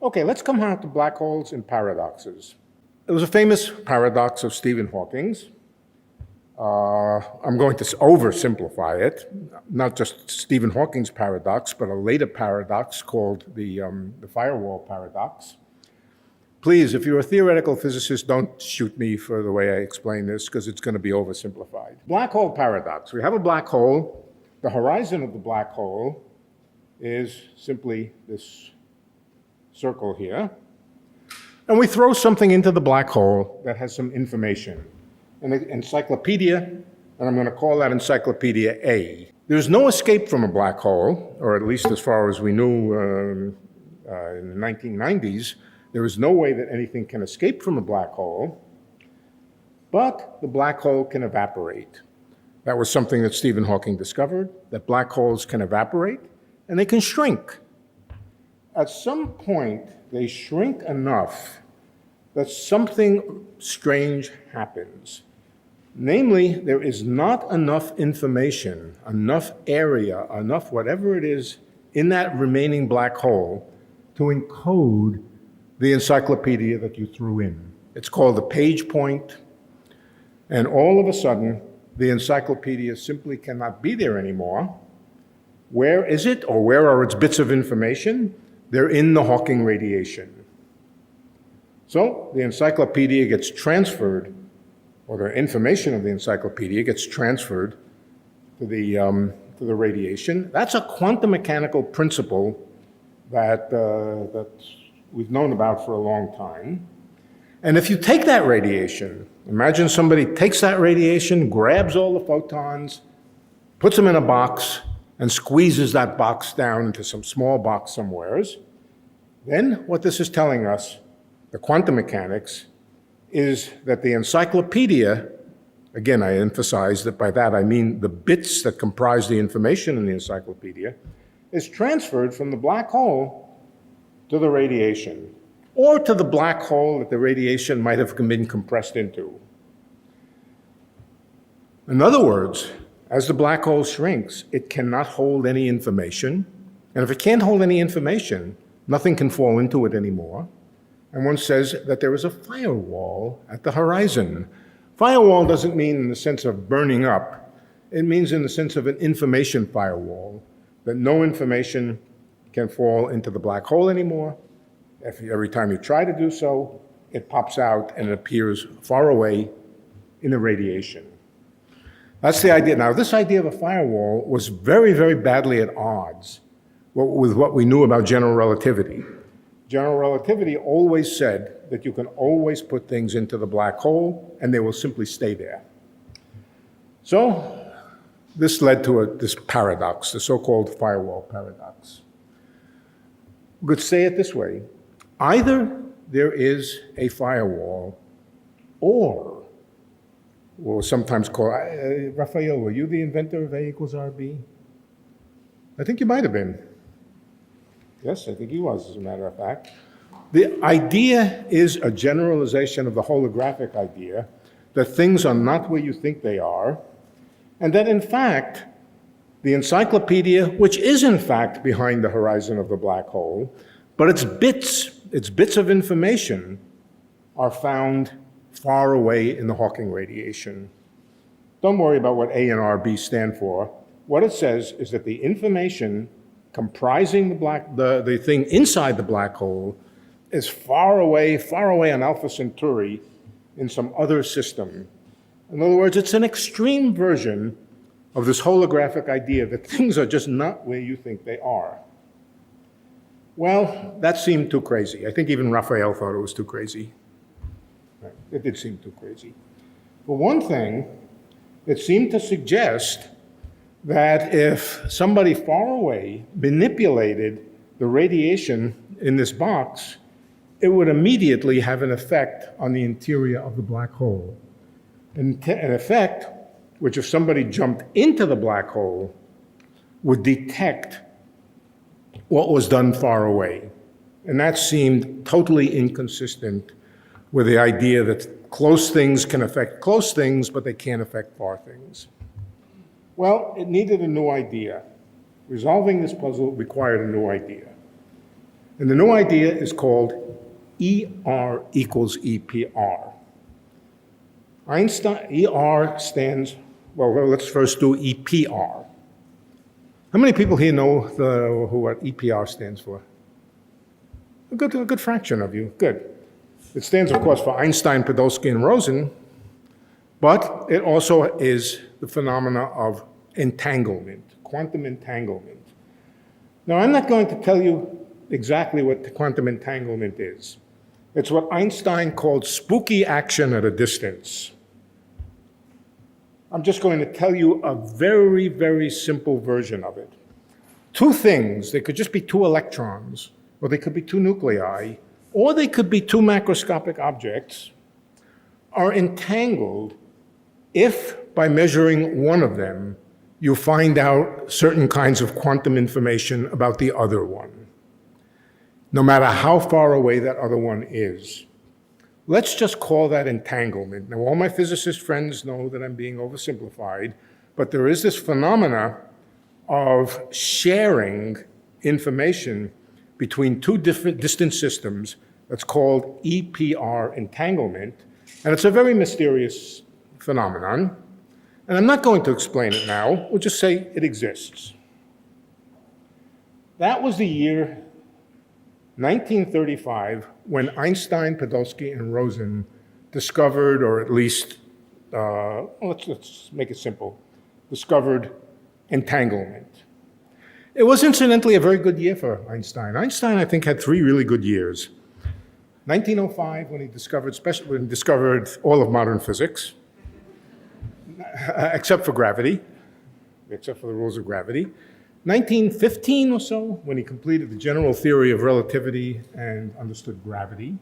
Okay, let's come on to black holes and paradoxes. It was a famous paradox of Stephen Hawking's. I'm going to oversimplify it, not just Stephen Hawking's paradox, but a later paradox called the firewall paradox. Please, if you're a theoretical physicist, don't shoot me for the way I explain this, because it's going to be oversimplified. Black hole paradox. We have a black hole. The horizon of the black hole is simply this circle here. And we throw something into the black hole that has some information. An encyclopedia, and I'm going to call that Encyclopedia A. There's no escape from a black hole, or at least as far as we knew in the 1990s, there is no way that anything can escape from a black hole, but the black hole can evaporate. That was something that Stephen Hawking discovered, that black holes can evaporate, and they can shrink. At some point, they shrink enough that something strange happens. Namely, there is not enough information, enough area, enough whatever it is in that remaining black hole to encode the encyclopedia that you threw in. It's called a page point, and all of a sudden, the encyclopedia simply cannot be there anymore. Where is it, or where are its bits of information? They're in the Hawking radiation. So the encyclopedia gets transferred, or the information of the encyclopedia gets transferred to the radiation. That's a quantum mechanical principle that we've known about for a long time. And if you take that radiation, imagine somebody takes that radiation, grabs all the photons, puts them in a box, and squeezes that box down into some small box somewheres, then what this is telling us, the quantum mechanics, is that the encyclopedia, again, I emphasize that by that I mean the bits that comprise the information in the encyclopedia, is transferred from the black hole to the radiation, or to the black hole that the radiation might have been compressed into. In other words, as the black hole shrinks, it cannot hold any information, and if it can't hold any information, nothing can fall into it anymore. And one says that there is a firewall at the horizon. Firewall doesn't mean in the sense of burning up. It means in the sense of an information firewall, that no information can fall into the black hole anymore. Every time you try to do so, it pops out and it appears far away in the radiation. That's the idea. Now, this idea of a firewall was very, very badly at odds with what we knew about general relativity. General relativity always said that you can always put things into the black hole and they will simply stay there. So this led to this paradox, the so-called firewall paradox. We could say it this way: either there is a firewall, or we'll sometimes call, Raphael, were you the inventor of A equals RB? I think you might have been. Yes, I think he was, as a matter of fact. The idea is a generalization of the holographic idea that things are not where you think they are, and that in fact, the encyclopedia, which is in fact behind the horizon of the black hole, but its bits of information are found far away in the Hawking radiation. Don't worry about what A and RB stand for. What it says is that the information comprising the thing inside the black hole is far away on Alpha Centauri in some other system. In other words, it's an extreme version of this holographic idea that things are just not where you think they are. Well, that seemed too crazy. I think even Raphael thought it was too crazy. It did seem too crazy. For one thing, it seemed to suggest that if somebody far away manipulated the radiation in this box, it would immediately have an effect on the interior of the black hole. An effect which, if somebody jumped into the black hole, would detect what was done far away. And that seemed totally inconsistent with the idea that close things can affect close things, but they can't affect far things. Well, it needed a new idea. Resolving this puzzle required a new idea. And the new idea is called ER equals EPR. ER stands, well, let's first do EPR. How many people here know what EPR stands for? A good fraction of you, good. It stands, of course, for Einstein, Podolsky, and Rosen, but it also is the phenomena of entanglement, quantum entanglement. Now, I'm not going to tell you exactly what the quantum entanglement is. It's what Einstein called spooky action at a distance. I'm just going to tell you a very, very simple version of it. Two things, they could just be two electrons, or they could be two nuclei, or they could be two macroscopic objects, are entangled if, by measuring one of them, you find out certain kinds of quantum information about the other one, no matter how far away that other one is. Let's just call that entanglement. Now, all my physicist friends know that I'm being oversimplified, but there is this phenomena of sharing information between two different distant systems that's called EPR entanglement, and it's a very mysterious phenomenon. And I'm not going to explain it now, we'll just say it exists. That was the year 1935 when Einstein, Podolsky, and Rosen discovered, or at least, let's make it simple, discovered entanglement. It was incidentally a very good year for Einstein. Einstein, I think, had 3 really good years. 1905, when he discovered all of modern physics, except for gravity, except for the rules of gravity. 1915 or so, when he completed the general theory of relativity and understood gravity.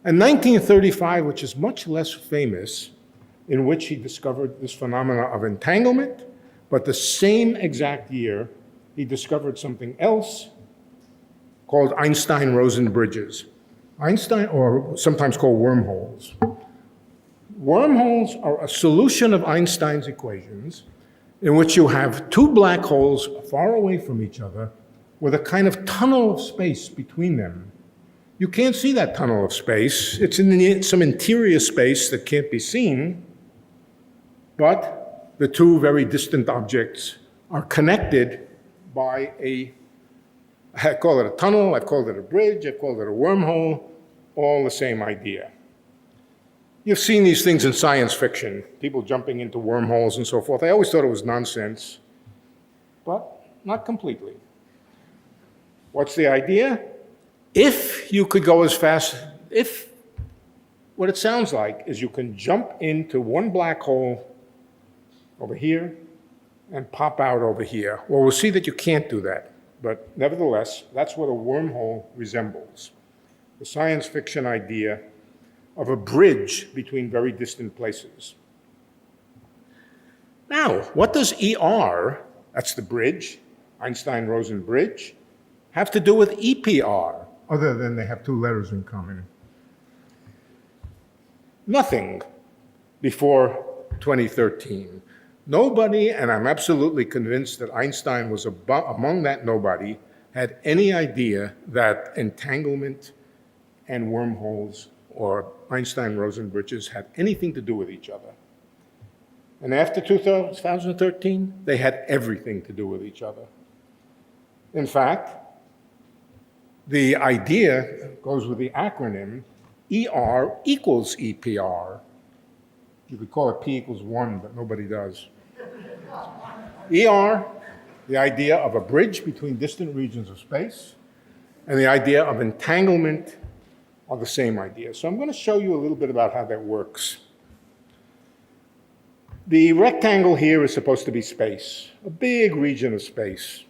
And 1935, which is much less famous, in which he discovered this phenomena of entanglement, but the same exact year, he discovered something else called Einstein-Rosen bridges. Einstein, or sometimes called wormholes. Wormholes are a solution of Einstein's equations in which you have two black holes far away from each other with a kind of tunnel of space between them. You can't see that tunnel of space. It's in some interior space that can't be seen, but the two very distant objects are connected by I call it a tunnel, I called it a bridge, I called it a wormhole, all the same idea. You've seen these things in science fiction, people jumping into wormholes and so forth. I always thought it was nonsense, but not completely. What's the idea? If you could go as fast, what it sounds like is you can jump into one black hole over here and pop out over here. Well, we'll see that you can't do that, but nevertheless, that's what a wormhole resembles. The science fiction idea of a bridge between very distant places. Now, what does ER, that's the bridge, Einstein-Rosen bridge, have to do with EPR, other than they have 2 letters in common? Nothing before 2013. Nobody, and I'm absolutely convinced that Einstein was among that nobody, had any idea that entanglement and wormholes or Einstein-Rosen bridges had anything to do with each other. And after 2013, they had everything to do with each other. In fact, the idea goes with the acronym ER equals EPR. You could call it P equals 1, but nobody does. ER, the idea of a bridge between distant regions of space, and the idea of entanglement are the same idea. So I'm going to show you a little bit about how that works. The rectangle here is supposed to be space, a big region of space.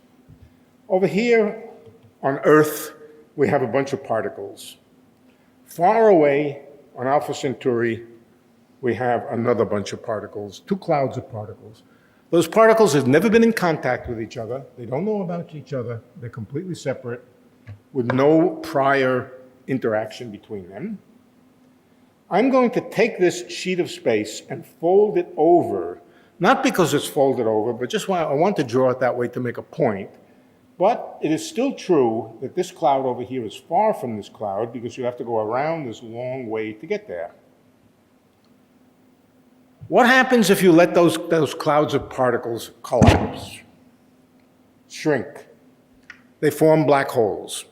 Over here on Earth, we have a bunch of particles. Far away on Alpha Centauri, we have another bunch of particles, 2 clouds of particles. Those particles have never been in contact with each other. They don't know about each other. They're completely separate with no prior interaction between them. I'm going to take this sheet of space and fold it over, not because it's folded over, but just I want to draw it that way to make a point. But it is still true that this cloud over here is far from this cloud because you have to go around this long way to get there. What happens if you let those clouds of particles collapse, shrink? They form black holes.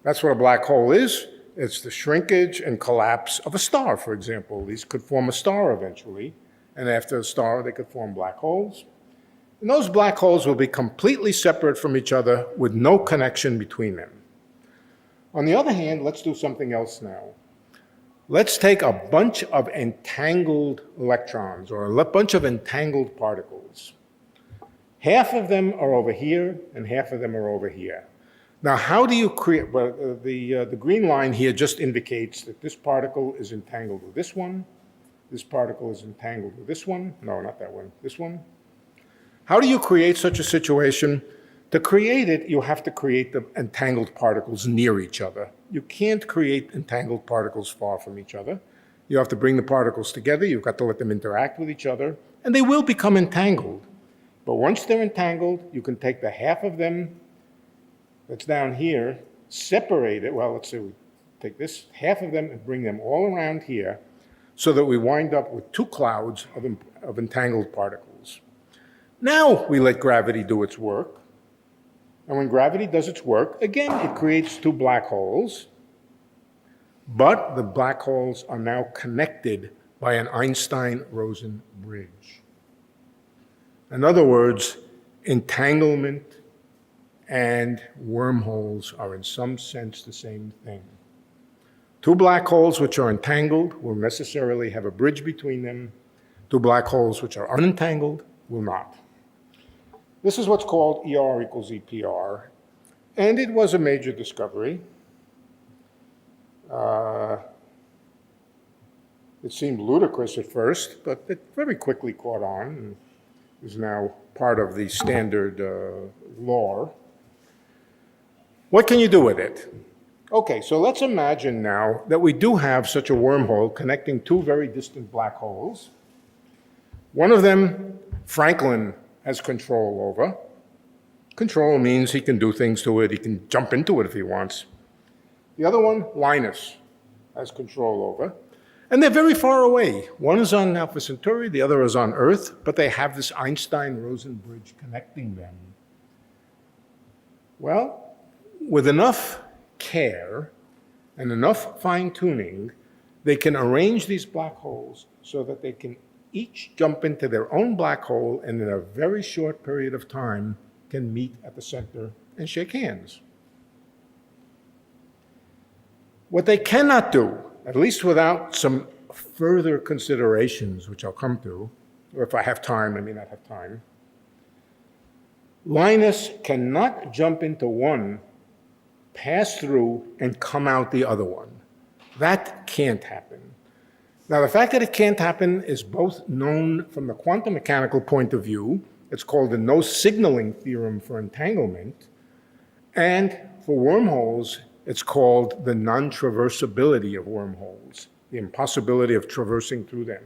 That's what a black hole is. It's the shrinkage and collapse of a star, for example. These could form a star eventually, and after a star, they could form black holes. And those black holes will be completely separate from each other with no connection between them. On the other hand, let's do something else now. Let's take a bunch of entangled electrons or a bunch of entangled particles. Half of them are over here and half of them are over here. Now, how do you create, well, the green line here just indicates that this particle is entangled with this one. This particle is entangled with this one. No, not that one, this one. How do you create such a situation? To create it, you have to create the entangled particles near each other. You can't create entangled particles far from each other. You have to bring the particles together. You've got to let them interact with each other, and they will become entangled. But once they're entangled, you can take the half of them that's down here, separate it. Well, let's say we take this half of them and bring them all around here so that we wind up with two clouds of entangled particles. Now we let gravity do its work. And when gravity does its work, again, it creates two black holes. But the black holes are now connected by an Einstein-Rosen bridge. In other words, entanglement and wormholes are in some sense the same thing. Two black holes which are entangled will necessarily have a bridge between them. Two black holes which are unentangled will not. This is what's called ER equals EPR, and it was a major discovery. It seemed ludicrous at first, but it very quickly caught on and is now part of the standard law. What can you do with it? Okay, so let's imagine now that we do have such a wormhole connecting two very distant black holes. One of them, Franklin, has control over. Control means he can do things to it. He can jump into it if he wants. The other one, Linus, has control over. And they're very far away. One is on Alpha Centauri, the other is on Earth, but they have this Einstein-Rosen bridge connecting them. Well, with enough care and enough fine-tuning, they can arrange these black holes so that they can each jump into their own black hole and in a very short period of time can meet at the center and shake hands. What they cannot do, at least without some further considerations, which I'll come to, or if I have time, I may not have time, Linus cannot jump into one, pass through, and come out the other one. That can't happen. Now, the fact that it can't happen is both known from the quantum mechanical point of view. It's called the no signaling theorem for entanglement. And for wormholes, it's called the non-traversability of wormholes, the impossibility of traversing through them.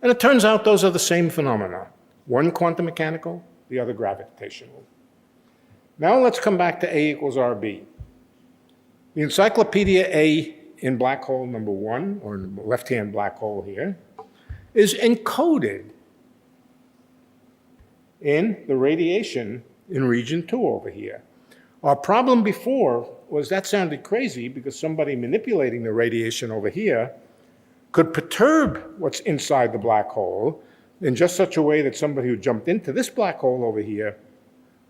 And it turns out those are the same phenomena. One quantum mechanical, the other gravitational. Now let's come back to A equals RB. The encyclopedia A in black hole number 1, or in the left-hand black hole here, is encoded in the radiation in region 2 over here. Our problem before was that sounded crazy because somebody manipulating the radiation over here could perturb what's inside the black hole in just such a way that somebody who jumped into this black hole over here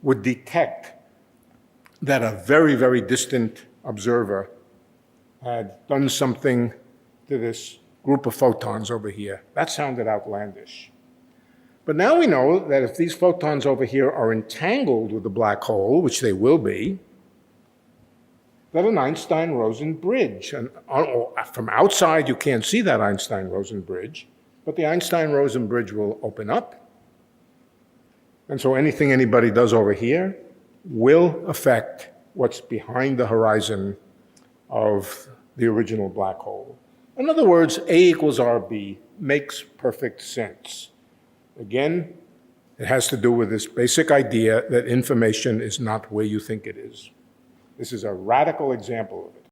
would detect that a very, very distant observer had done something to this group of photons over here. That sounded outlandish. But now we know that if these photons over here are entangled with the black hole, which they will be, that an Einstein-Rosen bridge, and from outside you can't see that Einstein-Rosen bridge, but the Einstein-Rosen bridge will open up. And so anything anybody does over here will affect what's behind the horizon of the original black hole. In other words, A equals RB makes perfect sense. Again, It has to do with this basic idea that information is not where you think it is. This is a radical example of it.